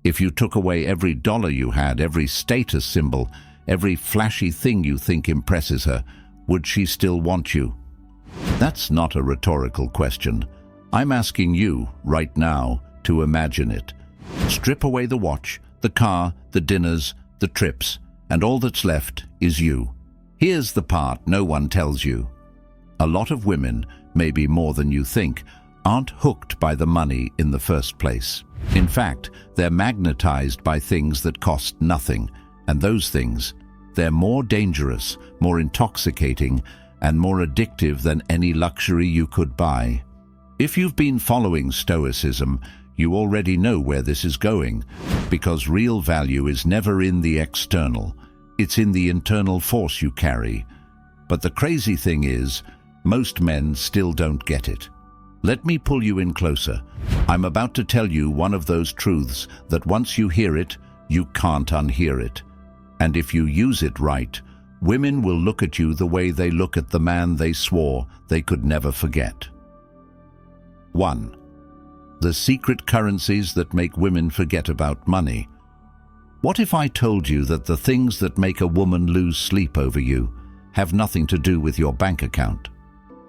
If you took away every dollar you had, every status symbol, every flashy thing you think impresses her, would she still want you? That's not a rhetorical question. I'm asking you, right now, to imagine it. Strip away the watch, the car, the dinners, the trips, and all that's left is you. Here's the part no one tells you. A lot of women, maybe more than you think, aren't hooked by the money in the first place. In fact, they're magnetized by things that cost nothing, and those things, they're more dangerous, more intoxicating, and more addictive than any luxury you could buy. If you've been following Stoicism, you already know where this is going, because real value is never in the external. It's in the internal force you carry. But the crazy thing is, most men still don't get it. Let me pull you in closer. I'm about to tell you one of those truths that once you hear it, you can't unhear it. And if you use it right, women will look at you the way they look at the man they swore they could never forget. 1. The secret currencies that make women forget about money. What if I told you that the things that make a woman lose sleep over you have nothing to do with your bank account?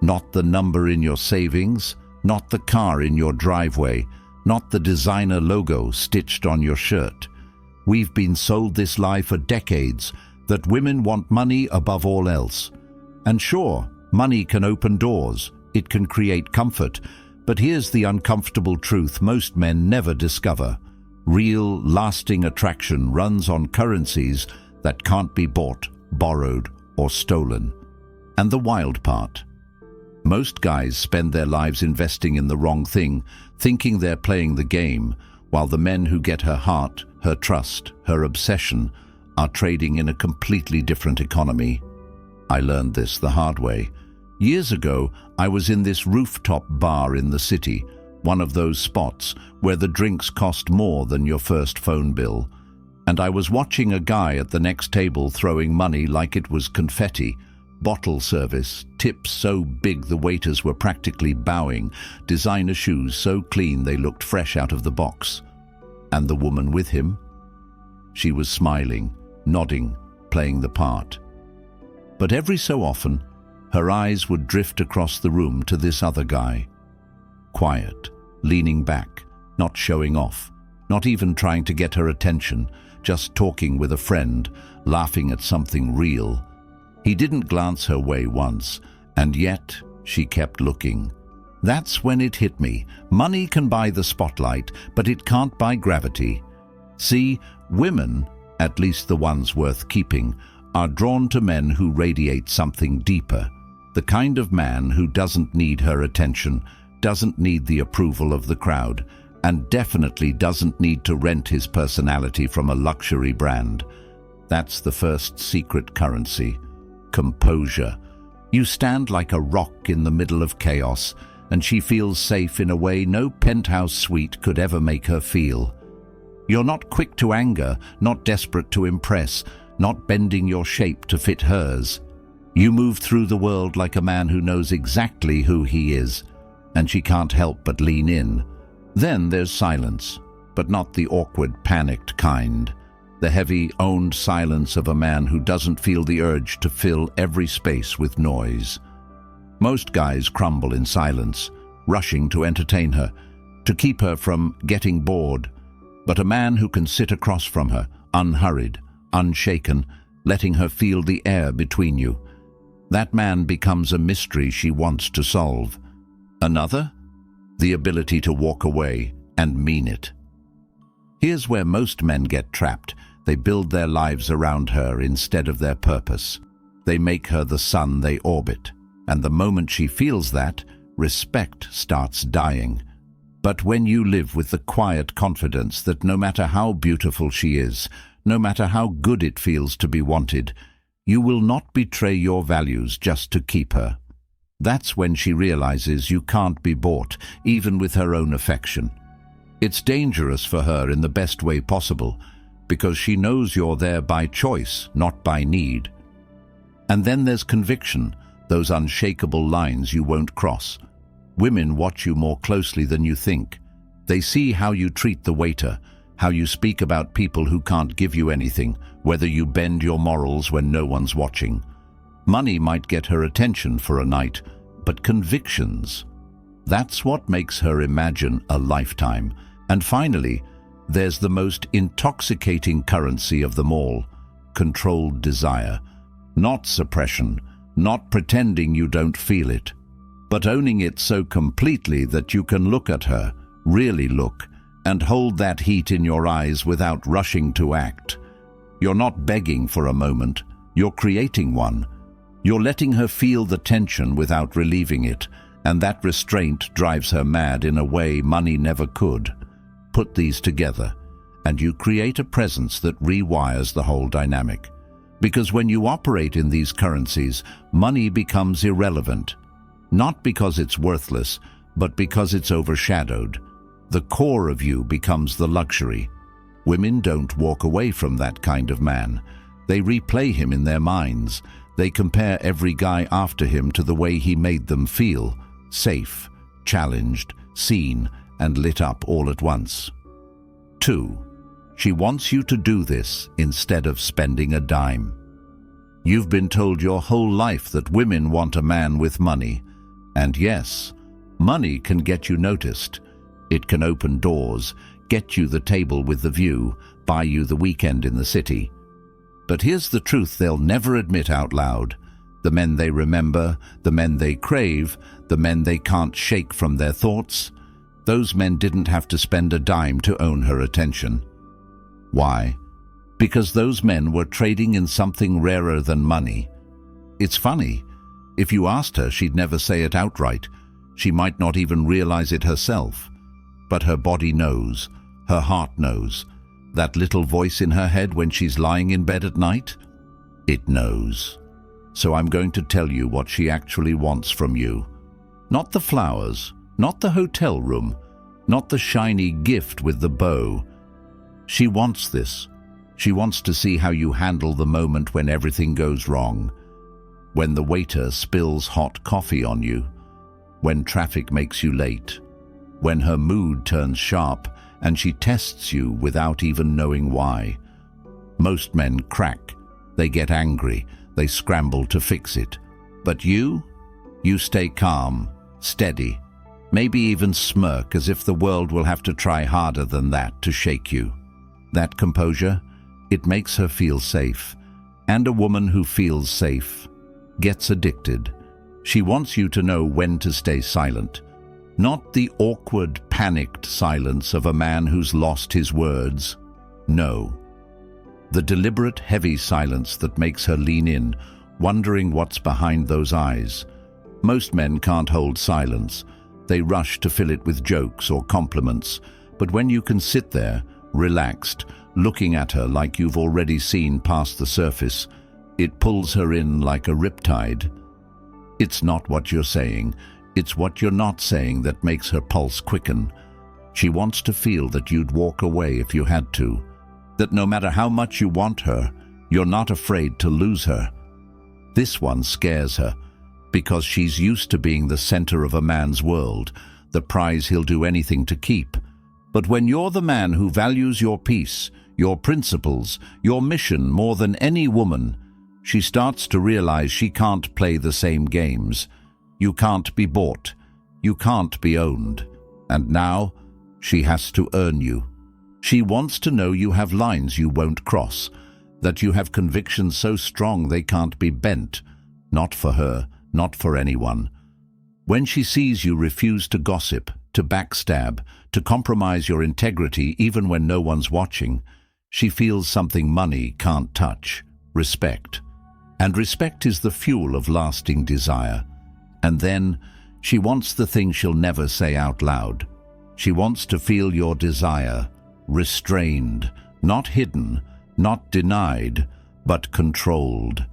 Not the number in your savings, not the car in your driveway, not the designer logo stitched on your shirt. We've been sold this lie for decades that women want money above all else. And sure, money can open doors, it can create comfort, but here's the uncomfortable truth most men never discover. Real, lasting attraction runs on currencies that can't be bought, borrowed, or stolen. And the wild part: most guys spend their lives investing in the wrong thing, thinking they're playing the game, while the men who get her heart, her trust, her obsession, are trading in a completely different economy. I learned this the hard way. Years ago, I was in this rooftop bar in the city, one of those spots where the drinks cost more than your first phone bill. And I was watching a guy at the next table throwing money like it was confetti, bottle service, tips so big the waiters were practically bowing, designer shoes so clean they looked fresh out of the box. And the woman with him? She was smiling, nodding, playing the part. But every so often, her eyes would drift across the room to this other guy. Quiet, leaning back, not showing off, not even trying to get her attention, just talking with a friend, laughing at something real. He didn't glance her way once, and yet she kept looking. That's when it hit me. Money can buy the spotlight, but it can't buy gravity. See, women, at least the ones worth keeping, are drawn to men who radiate something deeper. The kind of man who doesn't need her attention, doesn't need the approval of the crowd, and definitely doesn't need to rent his personality from a luxury brand. That's the first secret currency: composure. You stand like a rock in the middle of chaos, and she feels safe in a way no penthouse suite could ever make her feel. You're not quick to anger, not desperate to impress, not bending your shape to fit hers. You move through the world like a man who knows exactly who he is, and she can't help but lean in. Then there's silence, but not the awkward, panicked kind. The heavy, owned silence of a man who doesn't feel the urge to fill every space with noise. Most guys crumble in silence, rushing to entertain her, to keep her from getting bored. But a man who can sit across from her, unhurried, unshaken, letting her feel the air between you, that man becomes a mystery she wants to solve. Another? The ability to walk away and mean it. Here's where most men get trapped. They build their lives around her instead of their purpose. They make her the sun they orbit. And the moment she feels that, respect starts dying. But when you live with the quiet confidence that no matter how beautiful she is, no matter how good it feels to be wanted, you will not betray your values just to keep her. That's when she realizes you can't be bought, even with her own affection. It's dangerous for her in the best way possible, because she knows you're there by choice, not by need. And then there's conviction, those unshakable lines you won't cross. Women watch you more closely than you think. They see how you treat the waiter, how you speak about people who can't give you anything, whether you bend your morals when no one's watching. Money might get her attention for a night, but convictions, that's what makes her imagine a lifetime. And finally, there's the most intoxicating currency of them all, controlled desire. Not suppression, not pretending you don't feel it, but owning it so completely that you can look at her, really look, and hold that heat in your eyes without rushing to act. You're not begging for a moment, you're creating one. You're letting her feel the tension without relieving it, and that restraint drives her mad in a way money never could. Put these together, and you create a presence that rewires the whole dynamic. Because when you operate in these currencies, money becomes irrelevant. Not because it's worthless, but because it's overshadowed. The core of you becomes the luxury. Women don't walk away from that kind of man. They replay him in their minds. They compare every guy after him to the way he made them feel, safe, challenged, seen, and lit up all at once. 2. She wants you to do this instead of spending a dime. You've been told your whole life that women want a man with money. And yes, money can get you noticed. It can open doors, get you the table with the view, buy you the weekend in the city. But here's the truth they'll never admit out loud. The men they remember, the men they crave, the men they can't shake from their thoughts, those men didn't have to spend a dime to own her attention. Why? Because those men were trading in something rarer than money. It's funny. If you asked her, she'd never say it outright. She might not even realize it herself. But her body knows, her heart knows. That little voice in her head when she's lying in bed at night? It knows. So I'm going to tell you what she actually wants from you. Not the flowers, not the hotel room, not the shiny gift with the bow. She wants this. She wants to see how you handle the moment when everything goes wrong. When the waiter spills hot coffee on you. When traffic makes you late. When her mood turns sharp and she tests you without even knowing why. Most men crack. They get angry. They scramble to fix it. But you stay calm, steady, maybe even smirk as if the world will have to try harder than that to shake you. That composure, it makes her feel safe. And a woman who feels safe gets addicted. She wants you to know when to stay silent. Not the awkward, panicked silence of a man who's lost his words. No. The deliberate, heavy silence that makes her lean in, wondering what's behind those eyes. Most men can't hold silence. They rush to fill it with jokes or compliments. But when you can sit there, relaxed, looking at her like you've already seen past the surface, it pulls her in like a riptide. It's not what you're saying, it's what you're not saying that makes her pulse quicken. She wants to feel that you'd walk away if you had to, that no matter how much you want her, you're not afraid to lose her. This one scares her, because she's used to being the center of a man's world, the prize he'll do anything to keep. But when you're the man who values your peace, your principles, your mission more than any woman, she starts to realize she can't play the same games. You can't be bought. You can't be owned. And now, she has to earn you. She wants to know you have lines you won't cross, that you have convictions so strong they can't be bent. Not for her, not for anyone. When she sees you refuse to gossip, to backstab, to compromise your integrity even when no one's watching, she feels something money can't touch, respect. And respect is the fuel of lasting desire. And then, she wants the thing she'll never say out loud. She wants to feel your desire, restrained, not hidden, not denied, but controlled.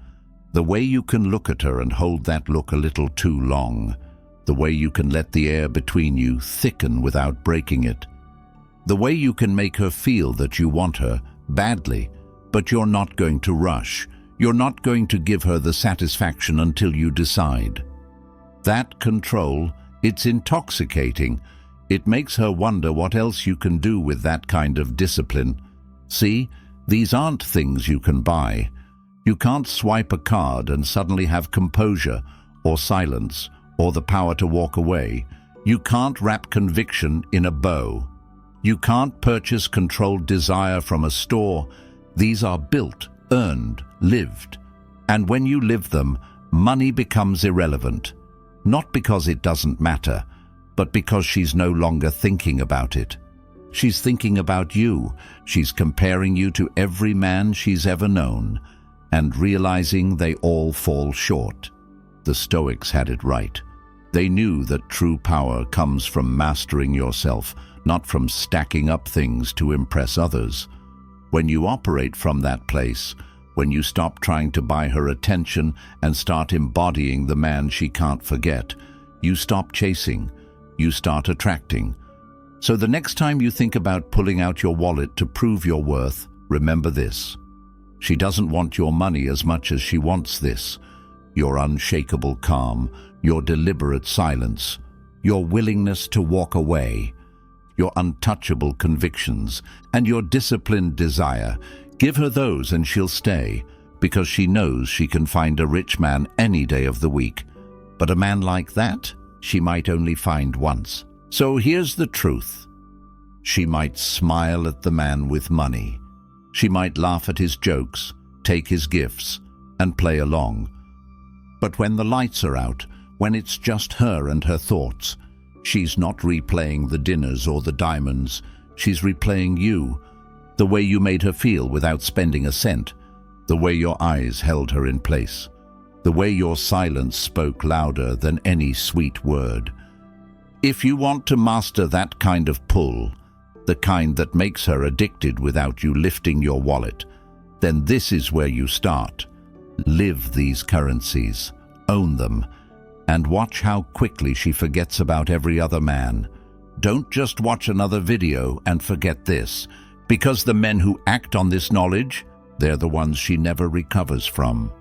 The way you can look at her and hold that look a little too long. The way you can let the air between you thicken without breaking it. The way you can make her feel that you want her badly, but you're not going to rush. You're not going to give her the satisfaction until you decide. That control, it's intoxicating. It makes her wonder what else you can do with that kind of discipline. See, these aren't things you can buy. You can't swipe a card and suddenly have composure or silence or the power to walk away. You can't wrap conviction in a bow. You can't purchase controlled desire from a store. These are built, earned, lived. And when you live them, money becomes irrelevant. Not because it doesn't matter, but because she's no longer thinking about it. She's thinking about you. She's comparing you to every man she's ever known, and realizing they all fall short. The Stoics had it right. They knew that true power comes from mastering yourself, not from stacking up things to impress others. When you operate from that place, when you stop trying to buy her attention and start embodying the man she can't forget, you stop chasing, you start attracting. So the next time you think about pulling out your wallet to prove your worth, remember this. She doesn't want your money as much as she wants this: your unshakable calm, your deliberate silence, your willingness to walk away, your untouchable convictions, and your disciplined desire. Give her those and she'll stay, because she knows she can find a rich man any day of the week. But a man like that, she might only find once. So here's the truth. She might smile at the man with money. She might laugh at his jokes, take his gifts, and play along. But when the lights are out, when it's just her and her thoughts, she's not replaying the dinners or the diamonds. She's replaying you, the way you made her feel without spending a cent, the way your eyes held her in place, the way your silence spoke louder than any sweet word. If you want to master that kind of pull, the kind that makes her addicted without you lifting your wallet, then this is where you start. Live these currencies, own them, and watch how quickly she forgets about every other man. Don't just watch another video and forget this, because the men who act on this knowledge, they're the ones she never recovers from.